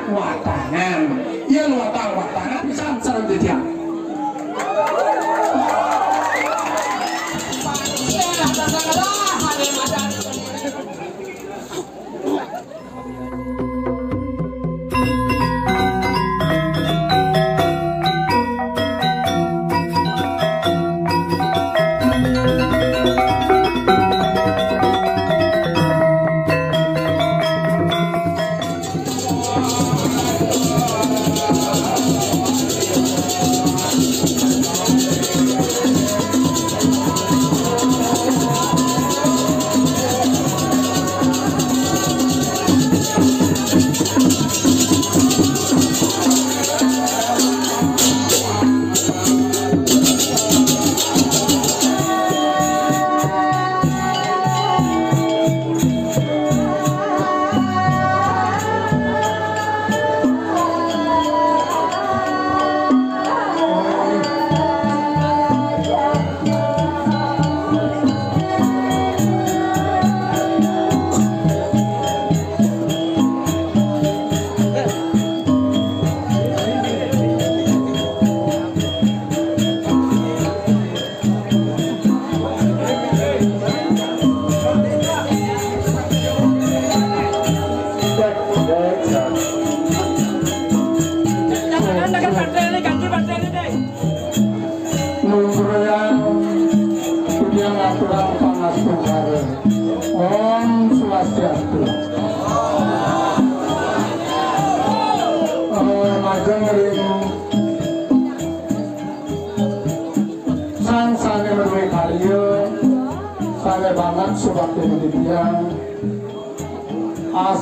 watanan yen watanan pisan sareng dia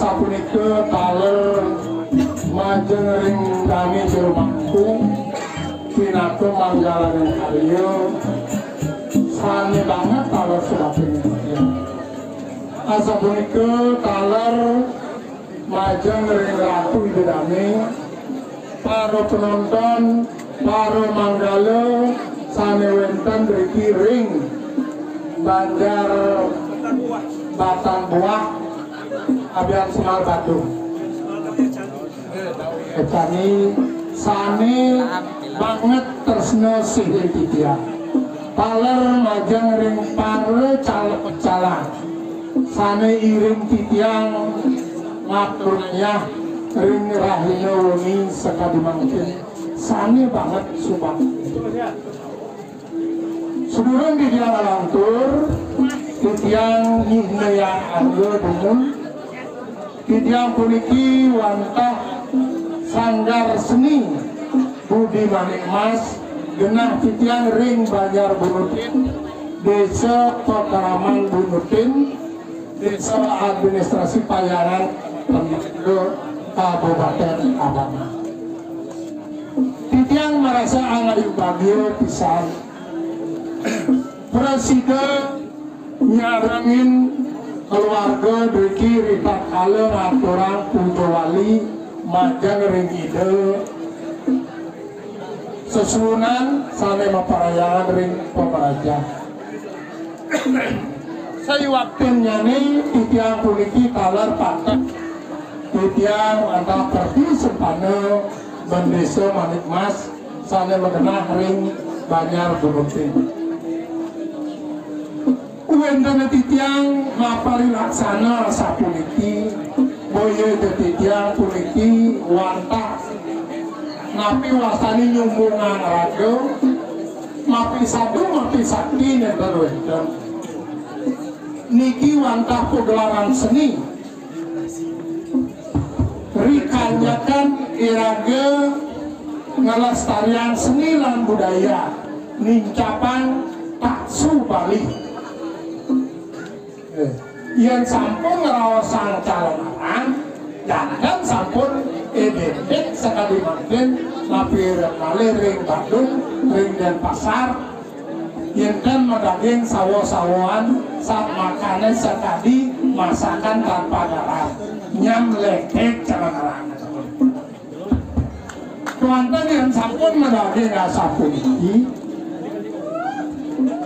asa punika taler majeng ring kami Jermanku pinato manggalaning karya sane banget taler sebagainya asa punika taler majeng ring Ratu Bidani para penonton para manggala sane wenten riki ring Banjar Batang Buah Abian Semar Batu Ecani sane banget tersno sihir titia taler majeng ring pare calak sane iring titiang ngaturnya ring rahina wengi sekadi mangkin sane banget subang sebelum dia ngalantur titiang hihna anggo dumun titiang puniki wantah Sanggar Seni Budi Manik Mas genah titiang ring Banjar Bunutin Desa Pekaraman Bunutin Desa Administrasi Payaran Pemikro Kabupaten Abama titiang merasa angayu bagio pisan Presiden nyarangin keluarga Deki Ripat Kale aturan Pujo Wali majang ring ide sesunan sane maparayangan ring pemeraja saya waktu nyani titiang puniki taler patek titiang antara pergi sempane bendesa Manik Mas sane mengenah ring Banjar Bunutin Wendana titiang ngapari laksana sapuniki boyo titiang puniki wantah ngapi wasani nyumbungan raga mapi sadu mapi sakti nenter wendam niki wantah pegelaran seni rikanyakan iraga ngelestarian seni lan budaya nincapan taksu Bali yang sampun ngerawasan calon orang dan sampun identik sekali mungkin lapir kali ring Bandung ring Denpasar yang kan medaging sawo-sawoan saat makannya sekali masakan tanpa garam nyam lekek calon orang tuantan yang sampun medaging rasa puniki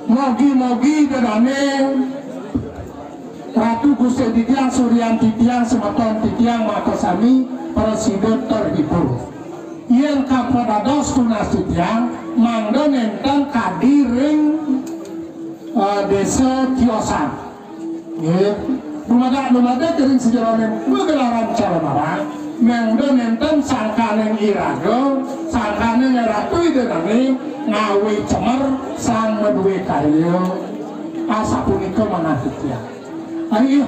mogi-mogi dedane Ratu Gusti Titiang Suryan Titiang Semeton Titiang Makosami Presiden terhibur. Yen kapodados tunas Titiang mangga nenten kadiring desa Kiosan. Nggih. Lumada kering sejarahnya pegelaran Calamarang mangga nenten sangkaneng iraga sangkaneng ratu idenane ngawi cemer sang meduwe karya asa punika manah Titiang. Ayo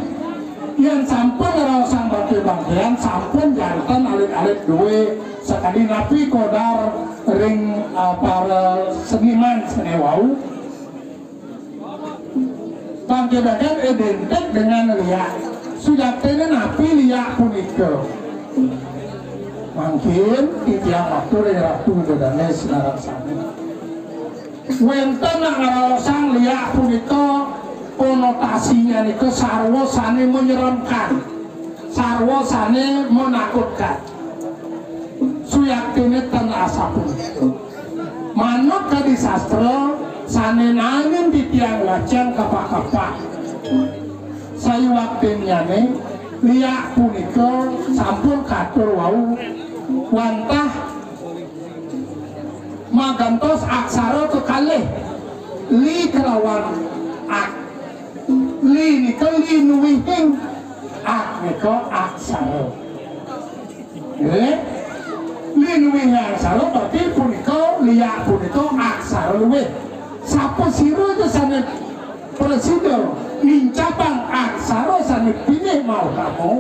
yang sampun raosang bangke-bangkean sampun jantan alit-alit duwe sekali napi kodar ring para seniman senewau bangke-bangkean identik dengan liak sujaktene napi liak punika mungkin Titiang waktu ratu gedane sinarang sami wenten raosang liak punika konotasinya nih ke sarwa sane menyeramkan, sarwa sane menakutkan. Suyaktine ten asapun itu. Manut kadi sastra sane nangin Titiang lajeng kapak-kapak. Saya waktunya nih liak punika sampun katur wau wantah magantos aksara kekalih li kelawan ak li nika li nuwihing ak nika aksara li nuwihing aksara berarti punika liak punika aksara luwih sapa sira itu sane presiden nincapang aksara sane pilih mau kamu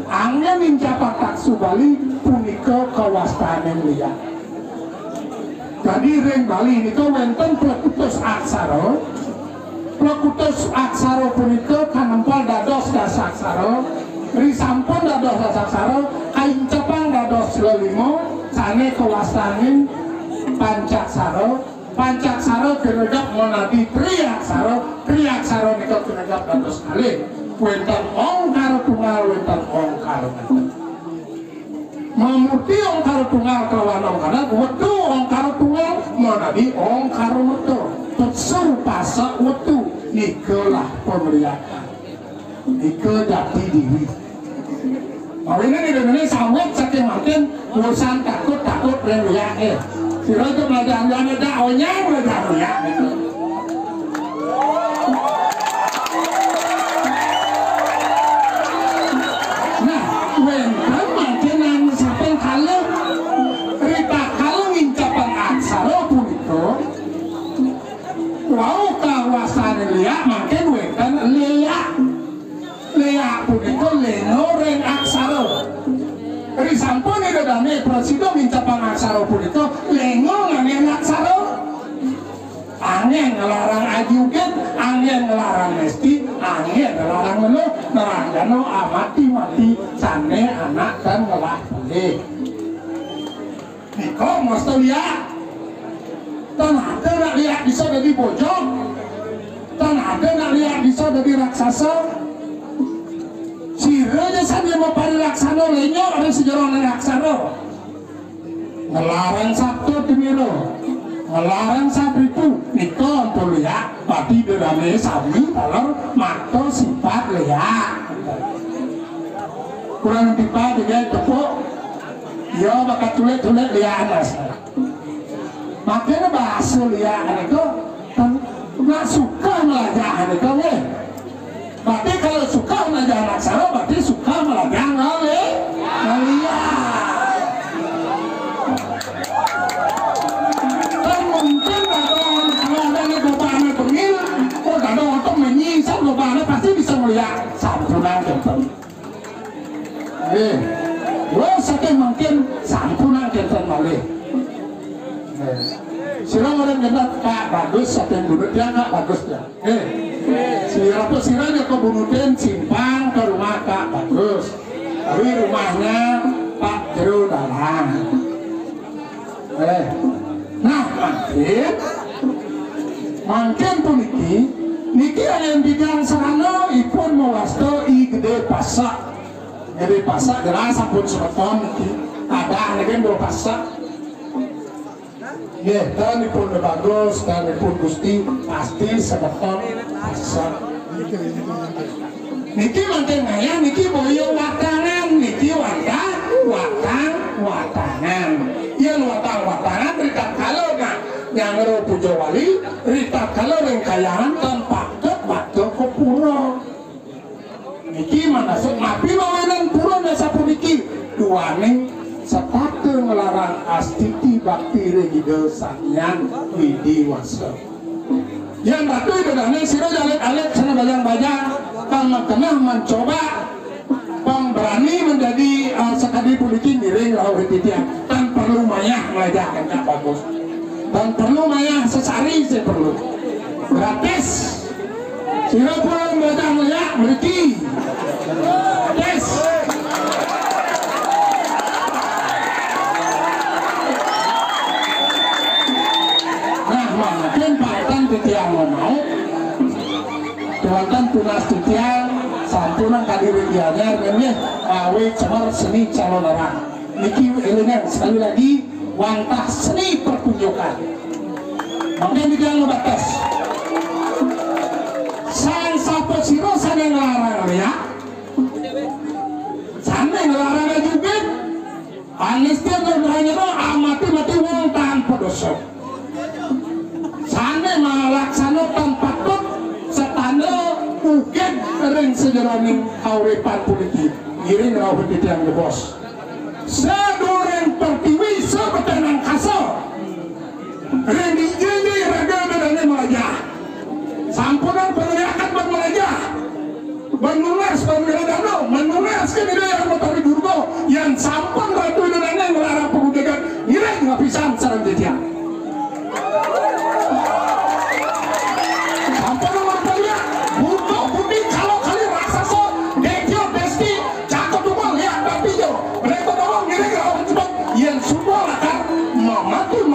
angin nincapang taksu Bali punika kawastanen liak jadi ring Bali nika wonten plekutus aksara Plekutus aksara punika kanempal dados dasaksara, risampun dados dasaksara, kaincepang dados lelimo, sane kawastaning pancaksara, pancaksara kinegap monadi triaksara, triaksara nika kinegap dados kalih. Wonten ongkara tunggal, wonten ongkara tunggal. Mamurti ongkara tunggal kelawan ongkara, wetu ongkara tunggal monadi ongkara wetu. Tutsu pasak wetu nikalah pemeriakan nika jati diri mawina ni begini sawit saking makin urusan takut reliak sira itu belajar-belajar dakwanya belajar reliak nah wenten makin yang sampai kalem rita kalem ngincapan aksara punika wau kawasan liak makin wenten liak punika leno ring aksara risampun ida dame presiden mincapan aksara punika lengo ngangin aksara angin ngelarang ajugen angin ngelarang mesti angin ngelarang melu neranggano amati-mati sane anak dan ngelah boleh niko mesti liak tan ada nak lihat bisa jadi bojong tan ada nak lihat bisa jadi raksasa siranya saja mau pada laksana lenyo ada sejarah laksana ngelarang sabtu dimiro ngelarang sabritu niko untuk lihat pati dedame sami talor makto sifat lihat kurang tiba juga tepuk ya bakal tulis lihat anas makanya bahasa lihat itu nggak suka belajar itu ya berarti kalau suka belajar aksara berarti suka belajar ngeliat kan mungkin kalau ada nih bapaknya pengil oh ada untuk menyisap bapaknya pasti bisa melihat sampunan gitu wah saking mungkin sampunan gitu malih sirang orang kata Pak bagus satu yang bunuh dia nggak bagus ya siranya kebunuhin simpang ke rumah Kak bagus tapi rumahnya Pak Jeru dalam nah makin pun niki yang bidang sarana ipun mewasto i gede pasak jelas pun sebeton ada anegan dua pasak ya, dan pun bagus, dan pun gusti pasti sebeton pasak. niki manten ngaya niki boyo watangan niki watangan iya watangan rita kalau nah yang pujo wali rita kalau rengkayaan tanpa kepato ke pura niki mana napi mawenan pura nasa puniki duaning sepatu ngelarang astiti bakti regide sanyan widi wasa yang batu itu dane siro jalet-alet sana bajang-bajang bang kena mencoba bang berani menjadi sekadi politik miring lawan titian dan perlu mayah melajarkan yang bagus dan perlu mayah sesari saya perlu gratis siro pun bajang melihat beriki gratis mungkin Pak titiang mau Tuan tunas titiang santunan kadiri diajar ini awe cemar seni calon orang niki elemen sekali lagi wantah seni pertunjukan mungkin dibilang batas sang sapo siro sana ngelarang ya sana ngelarang juga anistia berhanya amati wong tanpa dosa sana malaksana tanpa tut setanda ugen ring sejeroning auripan politik giring rawat titiang de bos sedureng pertiwi sebetanang kaso ring dijini raga dan melajah sampunan peneriakan bang melajah menulis pemiladano menulis ke yang motori durgo yang sampun ratu dan melarang pemudakan giring ngapisan sarang titiang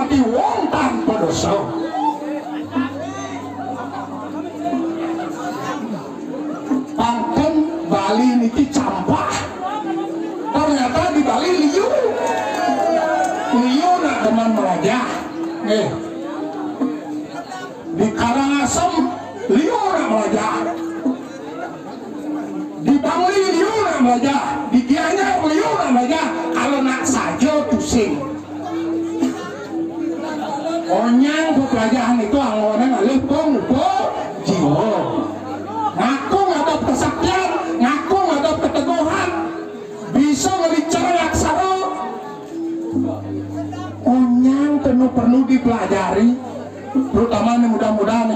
mati wong tanpa dosa pangken Bali niki campah ternyata di Bali liu nak teman melajah di Karangasem liu nak melajah di Bangli liu nak melajah di Gianyar liu nak melajah kalau nak saja pusing onyang pelajaran itu anggonan alih pengko jiwa ngaku ngadap kesaktian ngaku ngadap keteguhan bisa ngelicar aksara onyang perlu dipelajari terutama nih mudah-mudahan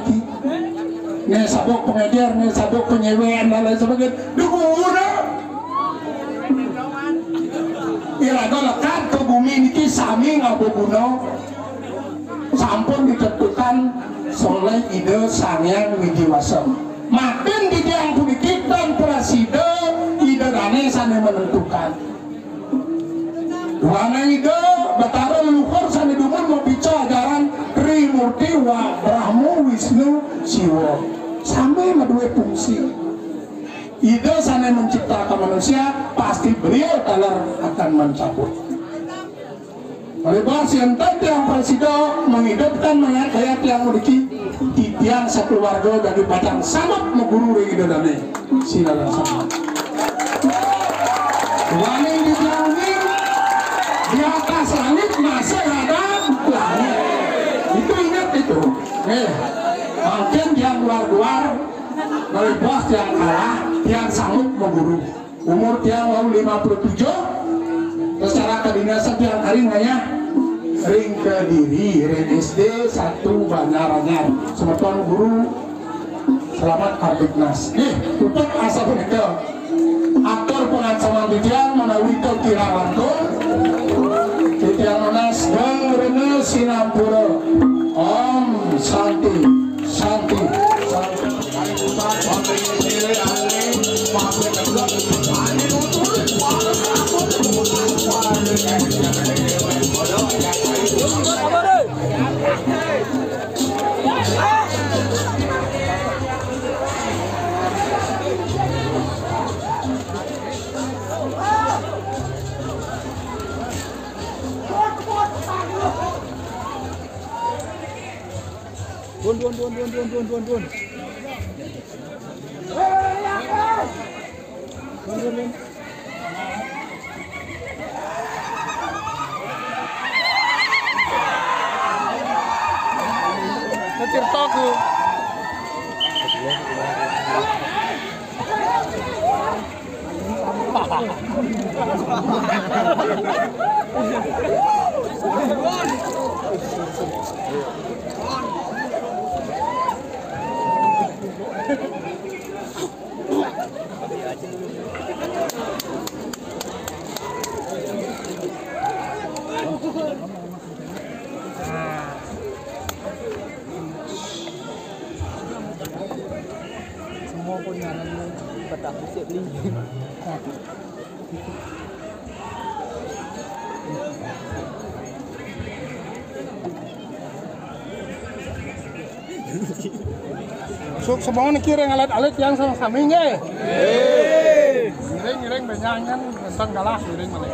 nih sabuk pengajar nih sabuk penyewean dan lain sebagainya duguna iraga lekat ke bumi niki sami ngaboguno sampun ditentukan oleh ide Sangyang Widiwasa makin di tiang politik dan presiden ide dane sana menentukan dua ide Batara Luhur sana dumun mau bicara ajaran Trimurti wa Brahmo Wisnu Siwa sampai medue fungsi ide sana menciptakan manusia pasti beliau talar akan mencabut oleh bahas yang tadi yang presiden menghidupkan mayat-mayat yang memiliki tiang sekeluarga dari Padang sangat mengguru ide dane silakan sama wani dibilangin di atas langit masih ada langit itu ingat itu mungkin yang luar-luar dari bos yang kalah yang sanggup mengguru umur tiang mau 57 secara kedinasan tiang hari nanya ring Kediri, ring SD 1 Banjaranyar semeton guru selamat Kardiknas tutup asa punika aktor pengancaman titiang menawi ke Kirawanto titiang menas Rene Sinampura Om Santi Santi Dun. Cerita ku. Semua pun nyaran petak bisik ni. Suk semua ni kira ngalat-alat yang sama samping eh. Ngiring banyak kan, tentang galah ngiring mana.